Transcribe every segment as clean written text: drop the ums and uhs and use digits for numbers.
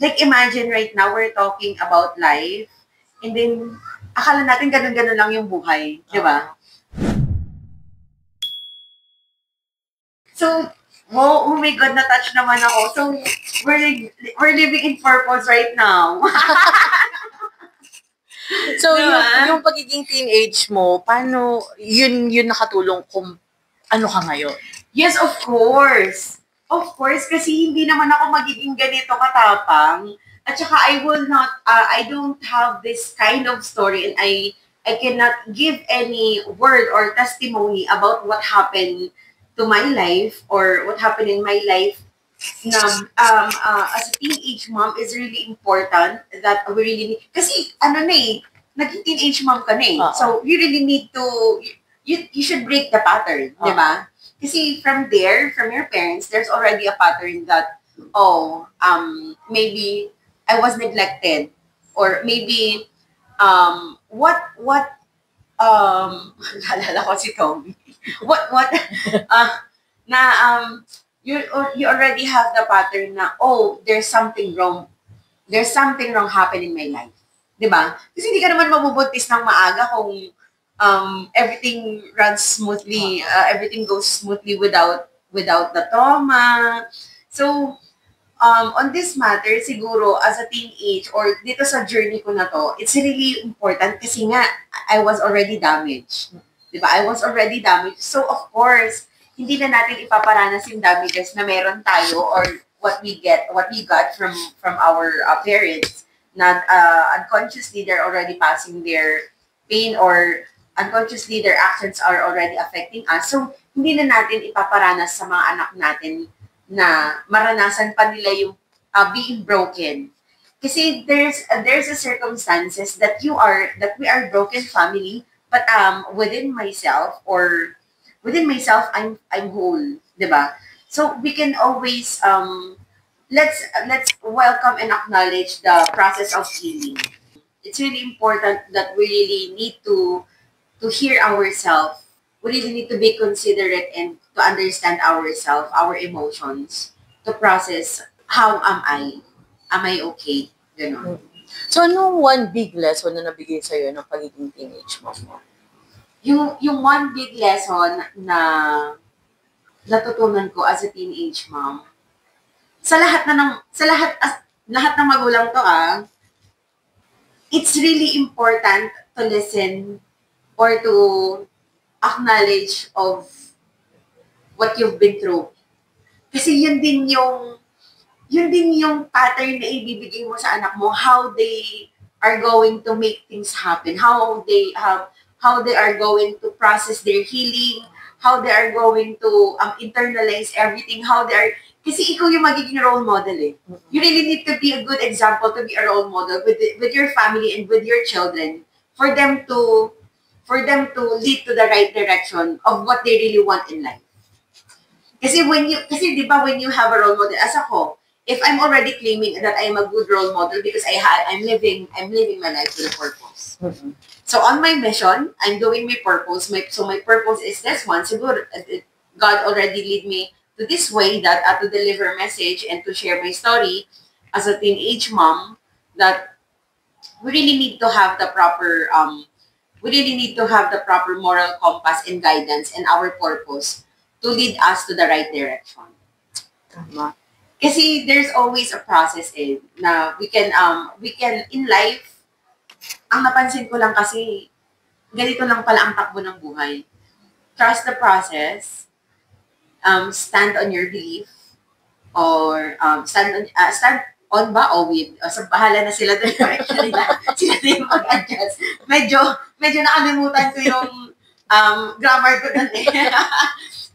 like imagine right now, we're talking about life, and then, akala natin ganun-ganun lang yung buhay, di ba? So, oh my God, na-touch naman ako. So, we're living in purpose right now. So, yung pagiging teenage mo, paano, yun nakatulong kung ano ka ngayon? Yes, of course. Of course, kasi hindi naman ako magiging ganito katapang. At saka I don't have this kind of story, and I cannot give any word or testimony about what happened to my life or what happened in my life na as a teenage mom is really important that we really need. Kasi naging teenage mom ka na eh. So you really need to, you should break the pattern, di ba? Kasi from your parents, there's already a pattern that, maybe I was neglected, or maybe, naalala ko si Tommy. You already have the pattern na, there's something wrong. There's something wrong happening in my life. Diba? Kasi hindi ka naman mabubuntis ng maaga kung everything runs smoothly, everything goes smoothly without the trauma. So, on this matter, siguro, as a teenage, or dito sa journey ko na to, it's really important kasi nga, I was already damaged. Diba? I was already damaged. So, of course, hindi na natin ipaparanas yung damages na meron tayo or what we got from our parents. Not unconsciously, they're already passing their pain, or unconsciously, their actions are already affecting us. So, hindi na natin ipaparanas sa mga anak natin na maranasan pa nila yung being broken. Kasi there's a circumstances that we are broken family, but within myself, I'm whole, diba? So we can always let's welcome and acknowledge the process of healing. It's really important that we really need to hear ourselves. We really need to be considerate and to understand ourselves, our emotions, to process, how am I? Am I okay? Ganon. So, anong one big lesson na nabigay sa'yo ng pagiging teenage mom mo? Yung one big lesson na natutunan ko as a teenage mom, lahat ng magulang to it's really important to listen or to acknowledge of what you've been through. Kasi yun din yung pattern na ibibigay mo sa anak mo, how they are going to make things happen, how they are going to process their healing, how they are going to internalize everything, kasi ikaw yung magiging role model eh. You really need to be a good example, to be a role model with your family and with your children for them to lead to the right direction of what they really want in life. Kasi di ba when you have a role model, as ako, if I'm already claiming that I'm a good role model because I'm living my life with a purpose. Mm-hmm. So on my mission, I'm doing my purpose. So my purpose is this one. Siguro, God already lead me to this way, that to deliver message and to share my story as a teenage mom, that we really need to have the proper moral compass and guidance and our purpose to lead us to the right direction. Tama. Kasi there's always a process na we can in life, ang napansin ko lang kasi, ganito lang pala ang takbo ng buhay. Trust the process, stand on your belief, or stand on ba o with? So, bahala na sila doon. Sila din mag-adjust. Medyo nakalimutan ko yung grammar ko doon eh.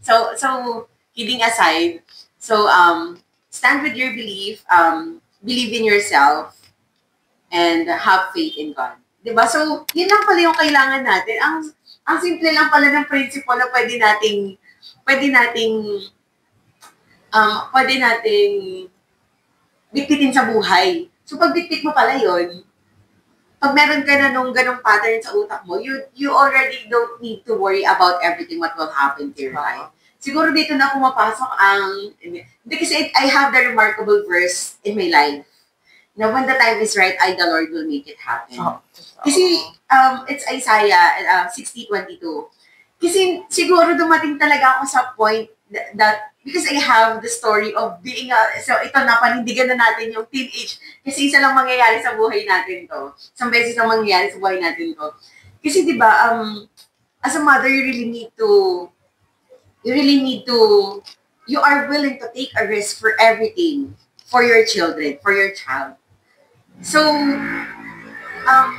So, kidding aside, so, stand with your belief, believe in yourself, and have faith in God. Diba? So, yun lang pala yung kailangan natin. Ang simple lang pala ng principle na pwede nating bitbitin sa buhay. So, pag bitbit mo pala yun, pag meron ka na nung ganong pattern sa utak mo, you already don't need to worry about everything what will happen to your life. Siguro dito na pumapasok hindi kasi I have the remarkable verse in my life na when the time is right, the Lord will make it happen. Oh. Kasi, it's Isaiah 60:22. Kasi siguro dumating talaga ako sa point that because I have the story of being so ito napanindigan na natin yung teenage kasi isa lang mangyayari sa buhay natin to. Isang beses lang mangyayari sa buhay natin to. Kasi 'di ba as a mother you are willing to take a risk for everything for your children, for your child. So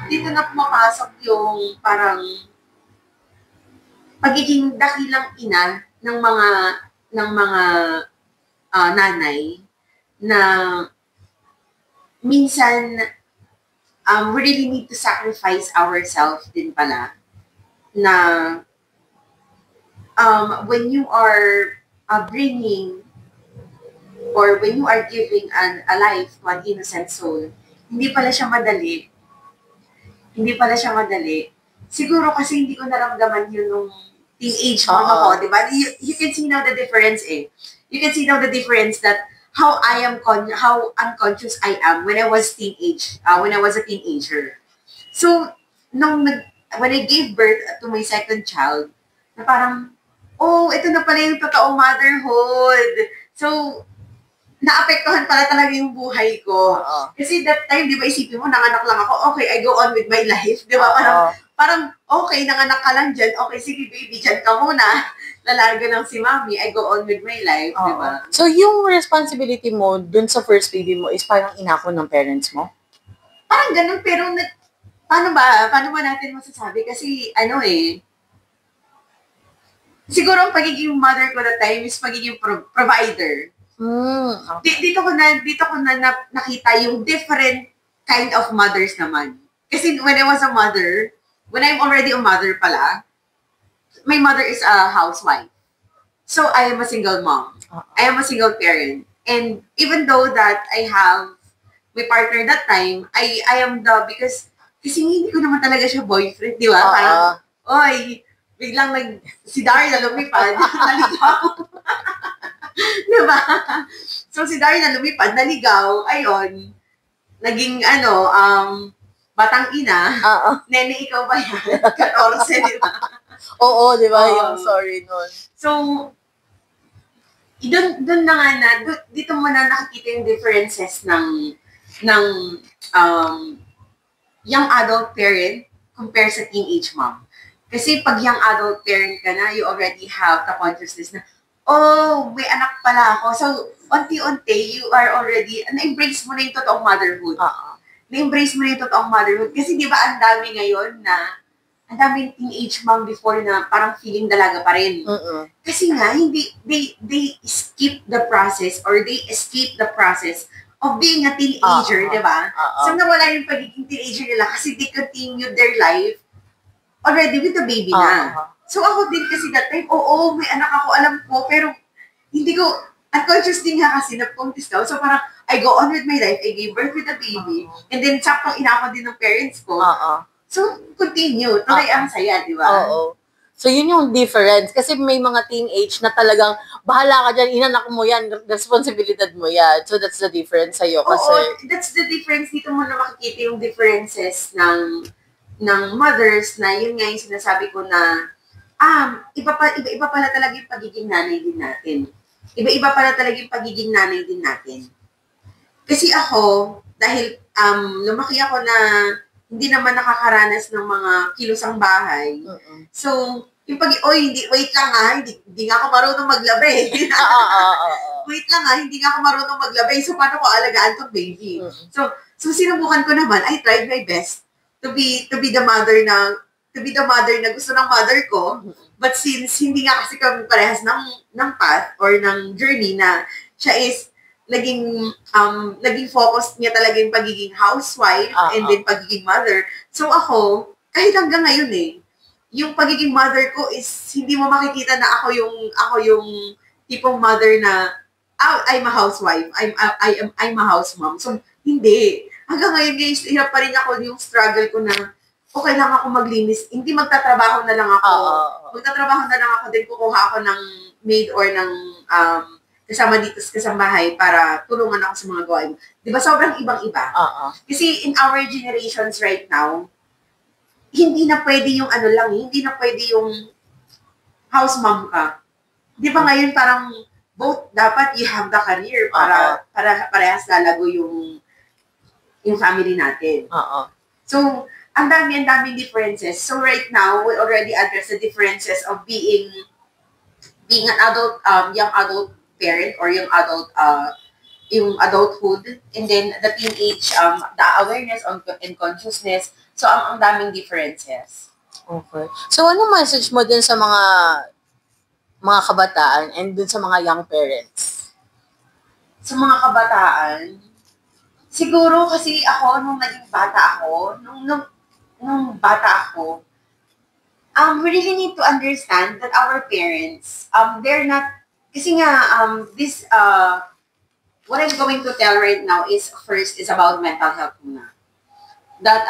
dito na pumapasok yung parang pagiging dakilang ina ng mga nanay na minsan we really need to sacrifice ourselves din pala na when you are bringing or when you are giving a life to an innocent soul, hindi pala siya madali. Siguro kasi hindi ko naramdaman yun nung teenage mo ako, di ba? You can see now the difference You can see now the difference that how unconscious I am when I was a teenager. So, when I gave birth to my second child, na parang, ito na pala yung totoong motherhood. So, naapektuhan pala talaga yung buhay ko. Kasi that time, di ba, isipin mo, nanganak lang ako, okay, I go on with my life. Di ba? Parang, okay, nanganak ka lang dyan. Okay, sige baby, dyan ka muna. Lalarga lang si mami, I go on with my life. Di ba? So, yung responsibility mo dun sa first baby mo is parang inako ng parents mo? Parang ganun, pero paano ba natin masasabi? Kasi, siguro ang pagiging mother ko that time is pagiging provider. Okay. Dito ko na nakita yung different kind of mothers naman. Kasi when I'm already a mother pala, my mother is a housewife. So I am a single mom. I am a single parent. And even though that I have my partner that time, I am because hindi ko naman talaga siya boyfriend, di ba? Parang, biglang si Daria lumipad, naligaw. Diba? So, si Daria lumipad, naligaw, ayun, naging, batang ina, nene, ikaw ba yan? 14, di ba? Oo, di ba? Yung sorry nun. So, doon na nga dito mo na nakikita yung differences ng young adult parent compare sa teenage mom. Kasi pag young adult parent ka na, you already have the consciousness na, may anak pala ako. So, unti-unti, you are already, na-embrace mo na yung totoong motherhood. Na-embrace mo na yung totoong motherhood. Kasi di ba, ang dami ngayon na, ang daming teenage mom before na parang feeling dalaga pa rin. Kasi nga, they skip the process or they escape the process of being a teenager, di ba? So, nawala yung pagiging teenager nila kasi they continued their life already with the baby na. So, ako din kasi that time, may anak ako, alam ko, pero hindi ko, unconscious din nga kasi, nag-contest daw. So, parang, I go on with my life, I gave birth with the baby, and then, saktong inako din ng parents ko. So, continue. Tuloy ang saya, di ba? So, yun yung difference. Kasi may mga teenage na talagang, bahala ka dyan, inanak mo yan, responsibilidad mo yan. So, that's the difference sa'yo. Kasi, that's the difference. Dito mo na makikita yung differences ng mothers na yun nga yung sinasabi ko na iba pala talaga yung pagiging nanay din natin. Iba pala talaga yung pagiging nanay din natin. Kasi ako, dahil lumaki ako na hindi naman nakakaranas ng mga kilusang bahay. So, yung wait lang hindi nga ako marunong maglabi. Wait lang hindi nga ako marunong maglabi. So, paano ko alagaan tong baby? So sinubukan ko naman, I tried my best to be the mother na gusto ng mother ko. But since hindi nga kasi kami parehas ng path or ng journey na siya is naging focus niya talaga yung pagiging housewife and then pagiging mother. So ako, kahit hanggang ngayon yung pagiging mother ko is hindi mo makikita na ako yung tipong mother na I'm a housewife. I'm a house mom. So hindi. Hanggang ngayon guys, hirap pa rin ako yung struggle ko na okay lang ako maglinis. Hindi magtatrabaho na lang ako. Magtatrabaho na lang ako din kukuha ako ng maid or ng kasama dito sa kasambahay para tulungan ako sa mga gawain. Di ba sobrang ibang-iba? Kasi in our generations right now, hindi na pwede yung ano lang, hindi na pwede yung house mom ka. Di ba ngayon parang both dapat you have the career para parehas lalago yung family natin. So, ang daming differences. So right now, we already address the differences of being an adult, young adult parent or yung adulthood, and then the teenage, the awareness and consciousness. So, ang daming differences. Okay. So, ano message mo din sa mga kabataan and dun sa mga young parents? Sa mga kabataan, siguro kasi ako, nung naging bata ako, nung bata ako, we really need to understand that our parents, they're not, kasi nga, what I'm going to tell right now is about mental health muna. That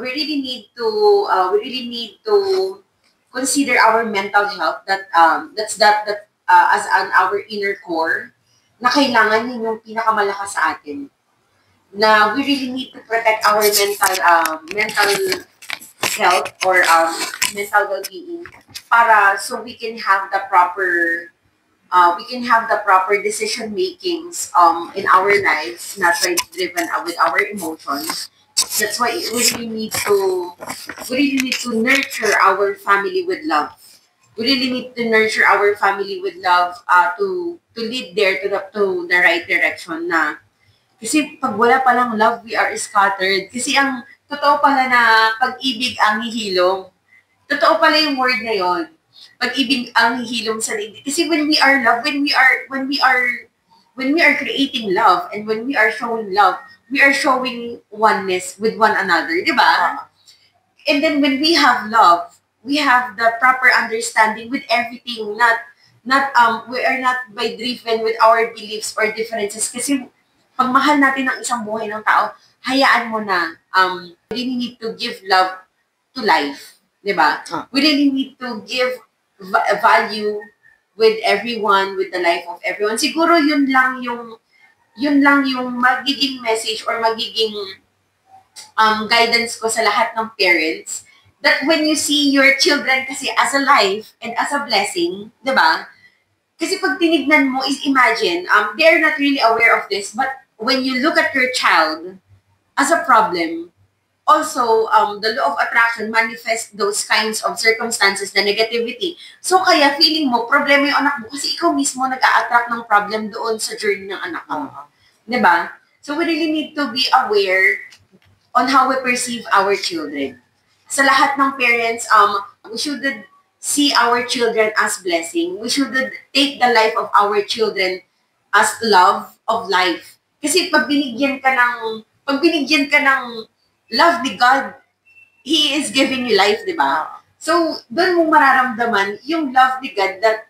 we really need to consider our mental health, that as our inner core, na kailangan yun yung pinakamalakas sa atin. Na we really need to protect our mental health or mental well-being para so we can have the proper decision makings in our lives, not like driven with our emotions. That's why we really need to nurture our family with love. We really need to nurture our family with love to lead there to the right direction na. Kasi pag wala palang love, we are scattered. Kasi ang totoo pala na pag-ibig ang hihilom. Totoo pala yung word na yon. Pag-ibig ang hihilom sa daigdig. Kasi when we are love, when we are creating love and when we are showing love, we are showing oneness with one another, di ba? And then when we have love, we have the proper understanding with everything, we are not by driven with our beliefs or differences. Kasi pag mahal natin ang isang buhay ng tao, hayaan mo na, we really need to give love to life, di ba? We really need to give value with everyone, with the life of everyone. Siguro yun lang yung magiging message or magiging guidance ko sa lahat ng parents, that when you see your children kasi as a life and as a blessing, di ba? Kasi pag tinignan mo, is imagine, they're not really aware of this, but when you look at your child as a problem, also, the law of attraction manifests those kinds of circumstances na negativity. So, kaya feeling mo, problema yung anak mo kasi ikaw mismo nag-a-attract ng problem doon sa journey ng anak mo. Diba? So, we really need to be aware on how we perceive our children. Sa lahat ng parents, we should see our children as blessing. We should take the life of our children as love of life. Kasi pag binigyan ka ng love ni God, He is giving you life, di ba? So, doon mo mararamdaman yung love ni God that,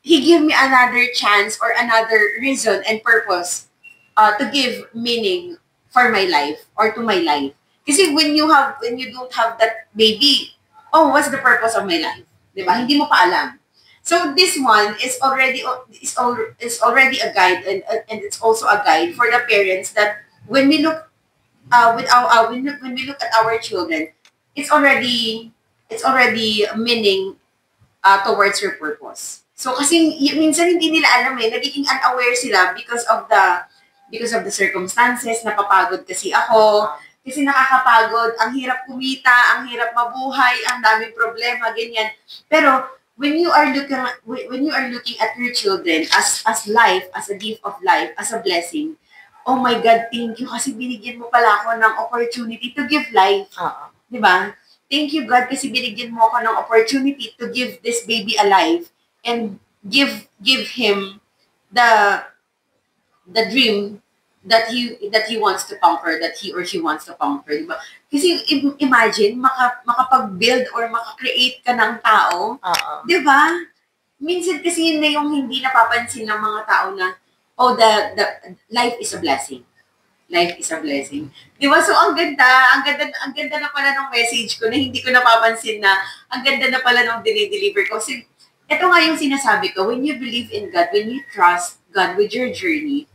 He gave me another chance or another reason and purpose to give meaning for my life or to my life. Kasi when you don't have that baby, what's the purpose of my life? Di ba? Hindi mo pa alam. So, this one is already a guide and it's also a guide for the parents that when we look when we look at our children, it's already meaning towards your purpose. So kasi minsan hindi nila alam nagiging unaware sila because of the circumstances. Napapagod kasi ako, kasi nakakapagod, ang hirap kumita, ang hirap mabuhay, ang daming problema, ganyan. Pero when you are looking at your children as life, as a gift of life, as a blessing, oh my God, thank you kasi binigyan mo pala ako ng opportunity to give life. Di ba? Thank you, God, kasi binigyan mo ako ng opportunity to give this baby a life and give him the dream that he wants to conquer, that he or she wants to conquer. Diba? Kasi imagine, makapag-build or makakreate ka ng tao. Di ba? Minsan kasi yun na yung hindi napapansin ng mga tao na, the life is a blessing. Life is a blessing. Di ba? So, ang ganda na pala ng message ko na hindi ko napapansin na ang ganda na pala ng dinideliver ko. Kasi, ito nga yung sinasabi ko, when you believe in God, when you trust God with your journey,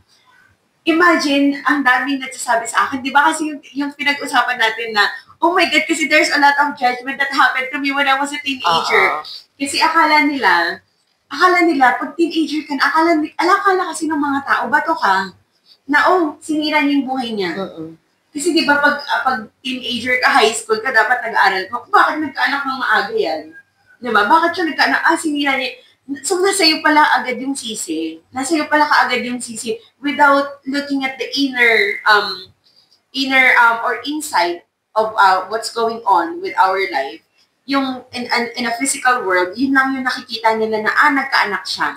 imagine, ang daming nagsasabi sa akin, di ba kasi yung pinag-usapan natin na, oh my God, kasi there's a lot of judgment that happened to me when I was a teenager. Kasi akala nila, pag teenager ka na, akala kasi ng mga tao, bato ka, na sinira niya yung buhay niya. Kasi di ba pag teenager ka, high school ka, dapat nag-aaral ka, bakit nagkaanak ng maaga yan? Di ba? Bakit siya nagkaanak? Sinira niya. So, nasa iyo pala agad yung sisi. Nasa iyo pala kaagad yung sisi without looking at the inner or inside of what's going on with our life. Yung in a physical world, yun lang yung nakikita nila na nagkaanak siya.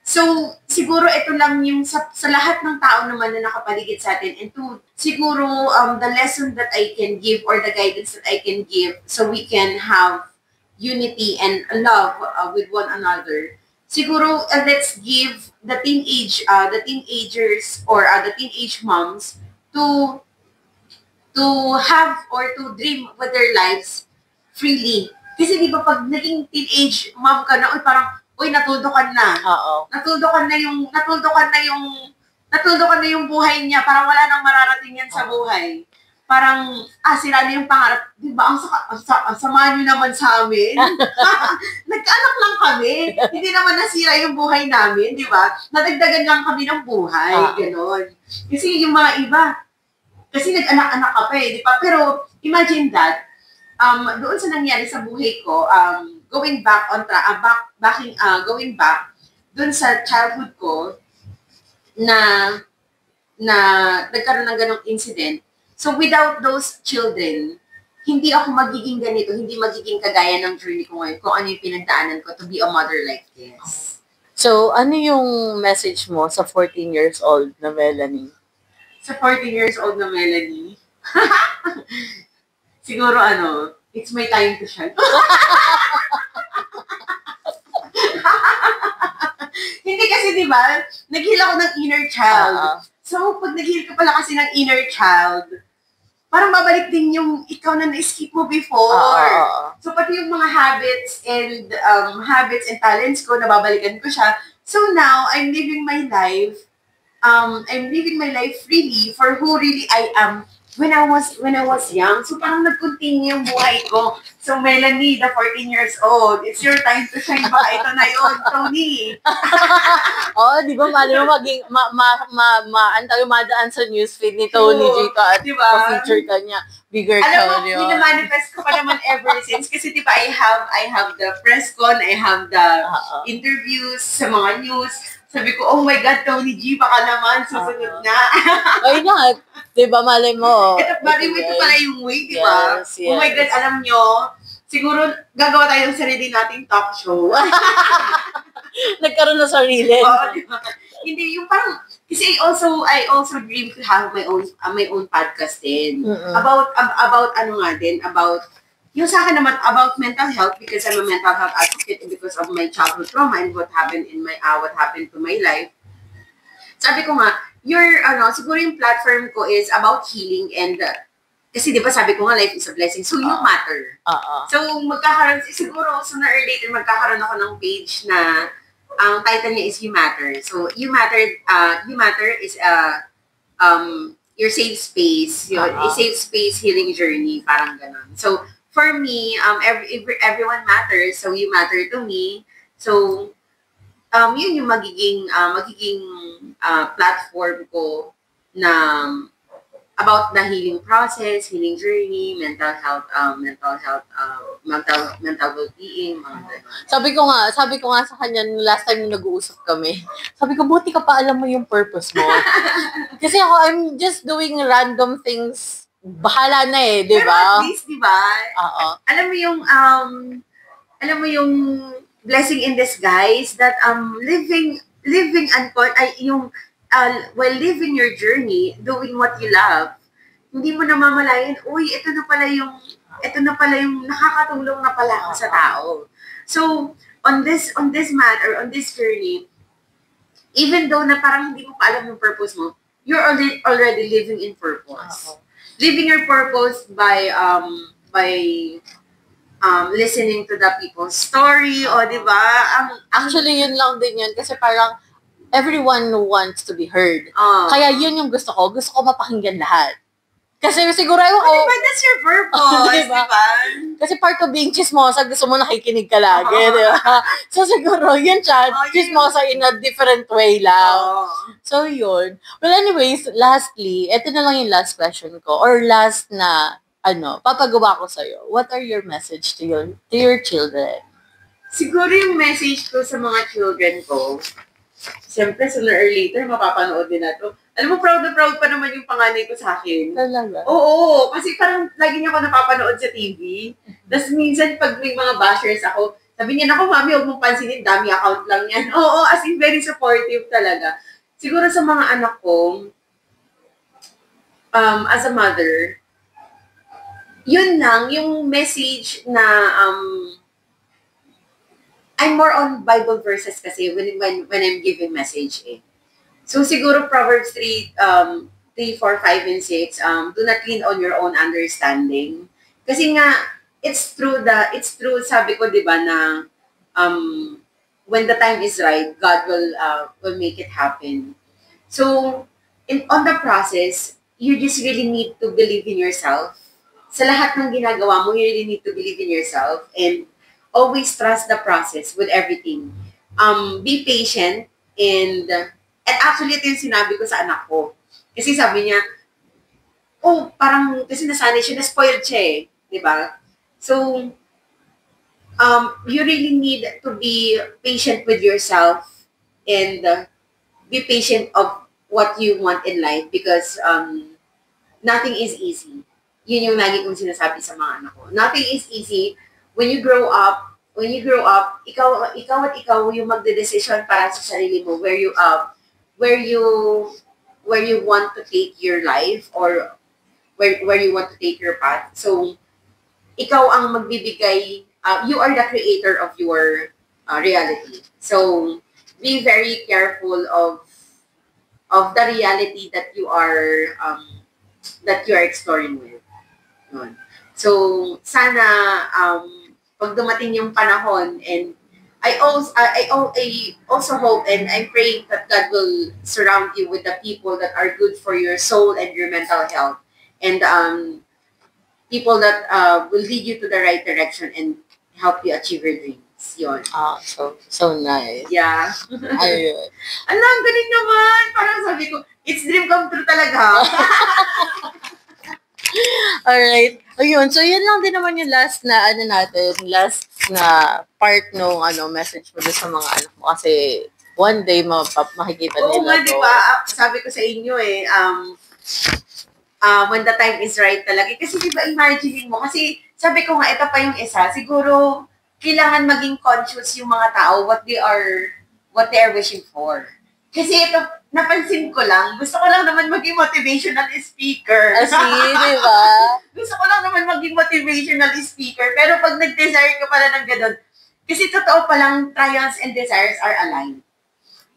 So, siguro ito lang yung sa lahat ng tao naman na nakapaligid sa atin. And siguro the lesson that I can give or the guidance that I can give so we can have unity and love with one another. Siguro, let's give the teenagers or the teenage moms to have or to dream with their lives freely. Kasi di ba pag naging teenage mom ka na, parang, natuldukan na. Natuldukan na yung buhay niya. Parang wala nang mararating yan sa buhay. Parang, sila na yung pangarap. Di ba? Ang sama nyo naman sa amin. Nagkaanak lang kami. Hindi naman nasira yung buhay namin, di ba? Nadagdagan lang kami ng buhay. Ganon. Kasi yung mga iba, kasi nag-anak-anak ka pa di ba? Pero, imagine that, doon sa nangyari sa buhay ko, going back, doon sa childhood ko, na nagkaroon ng ganong incident. So, without those children, hindi ako magiging ganito, hindi magiging kagaya ng journey ko ngayon, kung ano yung pinagdaanan ko to be a mother like this. So, ano yung message mo sa 14 years old na Melanie? Sa 14 years old na Melanie? Siguro it's my time to shine. Hindi kasi, di ba, nag-heal ako ng inner child. So, pag nag-heal ka pala kasi ng inner child, parang babalik din yung ikaw na na-skip mo before. So, pati yung mga habits and talents ko, nababalikan ko siya. So, now, I'm living my life freely for who really I am when I was young. So, parang nag-continue yung buhay ko. So, Melanie, the 14 years old, it's your time to shine. Baka ito na yun, Tony. Di ba, mali mo maging, madaan sa newsfeed ni Tony G ka at ma-feature ka niya. Bigger ka Alam mo, minamanifest ko pa naman ever since. Kasi, di ba, I have the press con, I have the interviews sa mga news. Sabi ko, oh my God, Tony G, baka naman, susunod na. Why not? Diba, malay mo. Ito pala yung way, diba? Yes. Oh my God, alam nyo, siguro gagawa tayo ng sarili nating talk show. Nagkaroon na sarili. Diba? Hindi, yung parang, kasi I also dream to have my own podcast din. About yung sa akin naman, about mental health, because I'm a mental health advocate and because of my childhood trauma and what happened to my life. Sabi ko nga, siguro yung platform ko is about healing and, kasi di ba sabi ko nga, life is a blessing, so you matter. So, siguro, sooner or later, magkakaroon ako ng page na, ang title niya is You Matter. So, You Matter is, your safe space, a safe space healing journey, parang ganon. So, for me, everyone matters, so you matter to me. So, yun yung magiging platform ko na about the healing process, healing journey, mental health, mental well-being, mga ganun. Sabi ko nga sa kanya last time na nag-uusap kami. Sabi ko, buti ka pa alam mo yung purpose mo. Kasi ako, I'm just doing random things. Bahala na di ba? Pero at least, di ba? Alam mo yung blessing in disguise that living while living your journey, doing what you love, hindi mo namamalayan, ito na pala yung nakakatulong na pala ako sa tao. So, on this journey, even though na parang hindi mo pa alam yung purpose mo, you're already living in purpose. Living your purpose by listening to the people's story, di ba? Actually, yun lang din yun. Kasi parang, everyone wants to be heard. Kaya yun yung gusto ko. Gusto ko mapakinggan lahat. Kasi siguro ako... diba, that's your purpose, diba? Kasi part of being chismosa, gusto mo nakikinig ka lagi, diba? So siguro, yun siya, chismosa in a different way lang. So yun. Well, anyways, lastly, ito na lang yung last question ko, or last na, papagawa ko sa'yo. What are your message to your children? Siguro yung message ko sa mga children ko, siyempre, sooner or later, mapapanood din na to. Alam mo, proud na proud pa naman yung panganay ko sa akin. Talaga? Oo, kasi parang lagi niya ako napapanood sa TV. Tapos minsan, pag may mga bashers ako, sabi niya, naku, mami, huwag mong pansinin, dami account lang yan. Oo, as in, very supportive talaga. Siguro sa mga anak ko, as a mother, yun lang, yung message na, I'm more on Bible verses kasi when I'm giving message eh. So siguro Proverbs 3, 4, 5, and 6, do not lean on your own understanding. Kasi nga, it's true, sabi ko, di ba, na when the time is right, God will make it happen. So, on the process, you just really need to believe in yourself. Sa lahat ng ginagawa mo, you really need to believe in yourself and always trust the process with everything. Be patient and actually ito yung sinabi ko sa anak ko. Kasi sabi niya, parang kasi nasanay siya, na-spoiled siya eh. Diba? So, you really need to be patient with yourself and be patient of what you want in life because nothing is easy. Yun yung lagi kong sinasabi sa mga anak ko. Nothing is easy. When you grow up, ikaw at ikaw yung magdedesisyon para sa sarili mo where you want to take your life or where you want to take your path. So, ikaw ang magbibigay, you are the creator of your reality. So, be very careful of the reality that you are exploring with. So, sana pag dumating yung panahon and I also hope and I pray that God will surround you with the people that are good for your soul and your mental health and people that will lead you to the right direction and help you achieve your dreams. Yun. So nice. Yeah. Ayun. Ang galing naman. Parang sabi ko, it's dream come true talaga. Alright. Ayun. So, yun lang din naman yung last na part nung message mo sa mga anak mo. Kasi, one day, makikita nila. Oo nga, di ba? Sabi ko sa inyo when the time is right talaga. Kasi di ba, imagine mo. Kasi, sabi ko nga, ito pa yung isa. Siguro, kailangan maging conscious yung mga tao what they are wishing for. Kasi ito, napansin ko lang, gusto ko lang naman maging motivational speaker. As in, di ba? Gusto ko lang naman maging motivational speaker. Pero pag nag-desire ka pala ng ganun, kasi totoo palang trials and desires are aligned.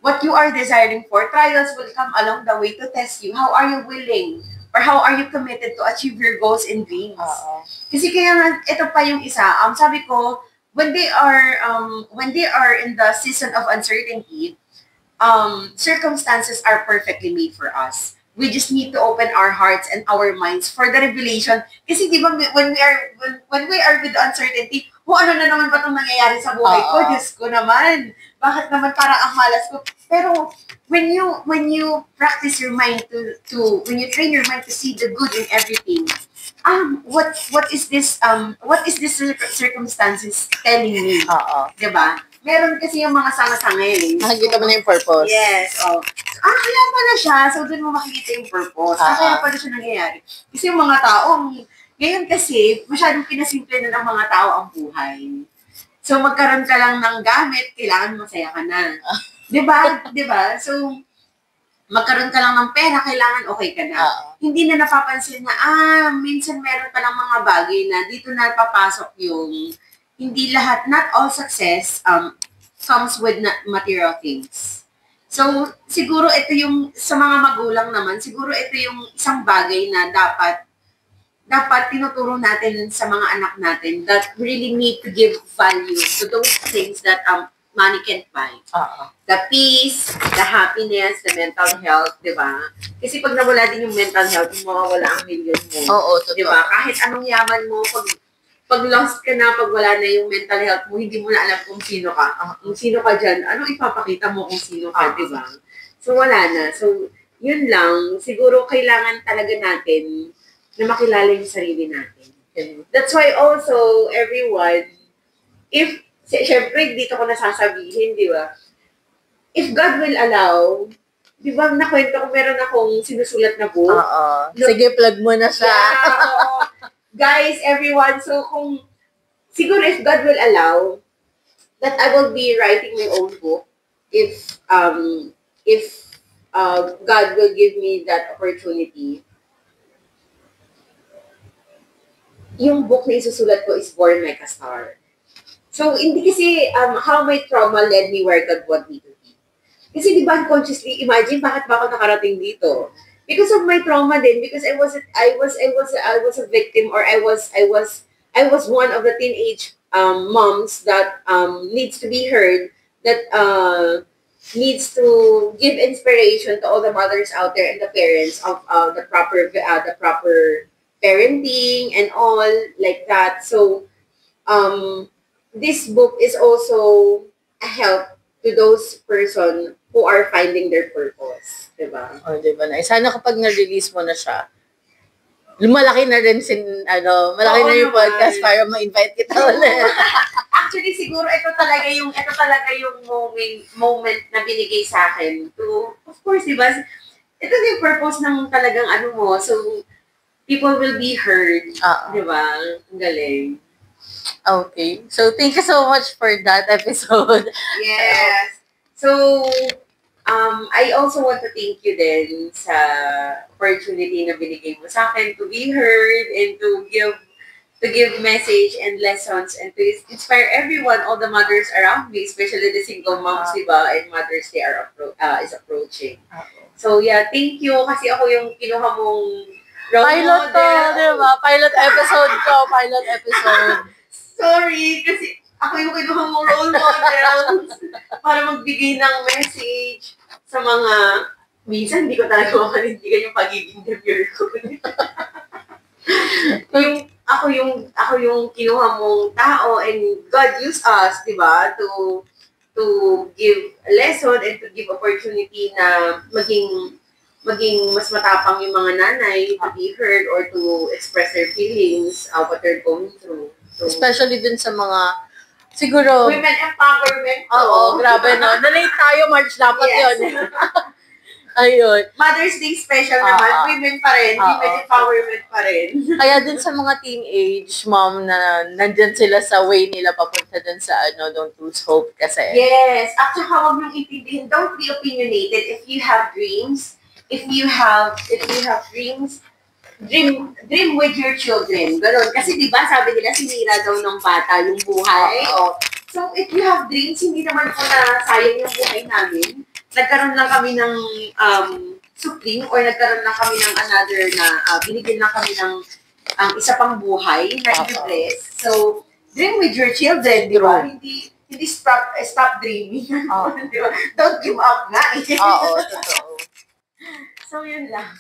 What you are desiring for, trials will come along the way to test you. How are you willing? Or how are you committed to achieve your goals and dreams? Kasi kaya nga, ito pa yung isa. Sabi ko, when they are in the season of uncertainty, circumstances are perfectly made for us. We just need to open our hearts and our minds for the revelation. Kasi di ba, when we are with uncertainty, ano na naman ba itong nangyayari sa buhay ko? Diyos ko naman. Bakit naman parang ang malas ko? Pero, when you practice your mind when you train your mind to see the good in everything, what is this circumstances telling me? Diba? Meron kasi yung mga sanga-sanga yun. Makikita mo na yung purpose. Yes. Kaya pala siya. So, doon mo makikita yung purpose. Kaya pala siya nangyayari. Kasi yung mga tao, ngayon kasi, masyadong pinasimple na ng mga tao ang buhay. So, magkaroon ka lang ng gamit, kailangan masaya ka na. Diba? Diba? So, magkaroon ka lang ng pera, kailangan okay ka na. Hindi na napapansin na, minsan meron pa lang mga bagay na dito na papasok yung hindi lahat, not all success comes with material things. So, siguro ito yung, sa mga magulang naman, siguro ito yung isang bagay na dapat tinuturo natin sa mga anak natin that really need to give value to those things that money can't buy. The peace, the happiness, the mental health, di ba? Kasi pag nawala din yung mental health, mawawala ang million mo. Oo, totoo. Di ba? Kahit anong yaman mo, pag lost ka na, pag wala na yung mental health mo, hindi mo na alam kung sino ka. Kung sino ka dyan, ano ipapakita mo kung sino ka, di ba? So, wala na. So, yun lang. Siguro, kailangan talaga natin na makilala yung sarili natin. That's why also, everyone, syempre, dito ko nasasabihin, di ba? If God will allow, di ba, nakwento ko, meron akong sinusulat na book. Sige, plug mo na siya. Yeah, guys, everyone, so siguro if God will allow, that I will be writing my own book, if God will give me that opportunity. Yung book na isusulat ko is Born Like a Star. So, hindi kasi how my trauma led me where God want me to be. Kasi di ba unconsciously, imagine bakit ba ako nakarating dito? Because of my trauma din, because I was a victim, or I was one of the teenage moms that needs to be heard, that needs to give inspiration to all the mothers out there and the parents of the proper parenting and all like that. So, this book is also a help to those person who are finding their purpose. Diba? Diba na. Sana kapag na-release mo na siya, lumalaki na rin malaki na yung podcast para ma-invite kita ulit. Actually, siguro ito talaga yung moment na binigay sa akin to, of course, diba? Ito yung purpose ng talagang mo. So, people will be heard. Diba? Ang galing. Okay. So, thank you so much for that episode. Yes. So, I also want to thank you din sa opportunity na binigay mo sa akin to be heard and to give message and lessons and to inspire everyone, all the mothers around me, especially the single moms, diba? And Mother's Day is approaching. So, yeah, thank you kasi ako yung kinuha mong pilot to, diba? Pilot episode. Sorry, kasi ako yung kinuha mong role models para magbigay ng message sa mga, minsan hindi ko talaga makanindigan yung pagiging interviewer ko. Ako yung kinuha mong tao, and God used us, diba, to give a lesson and to give opportunity na maging mas matapang yung mga nanay to be heard or to express their feelings, what they're going through. So, especially dun sa mga, siguro, women empowerment. Oo, grabe no. Na-late tayo, March dapat yun. Ayun. Mother's Day special naman, women pa rin, women empowerment pa rin. Kaya dun sa mga teenage mom na nandyan sila sa way nila papunta dun sa don't lose hope kasi. Yes. At saka huwag mong intindihin, don't be opinionated. If you have dreams, if you have dreams, dream with your children. Ganon. Kasi diba, sabi nila, sinira daw ng bata yung buhay. So, if you have dreams, hindi naman po na sayang yung buhay namin. Nagkaroon lang kami ng supling or nagkaroon lang kami ng another na binigyan lang kami ng isa pang buhay na i-bless. So, dream with your children, di ba? Hindi stop dreaming. Di ba? Don't give up nga. Oo, totoo. So, yun lang.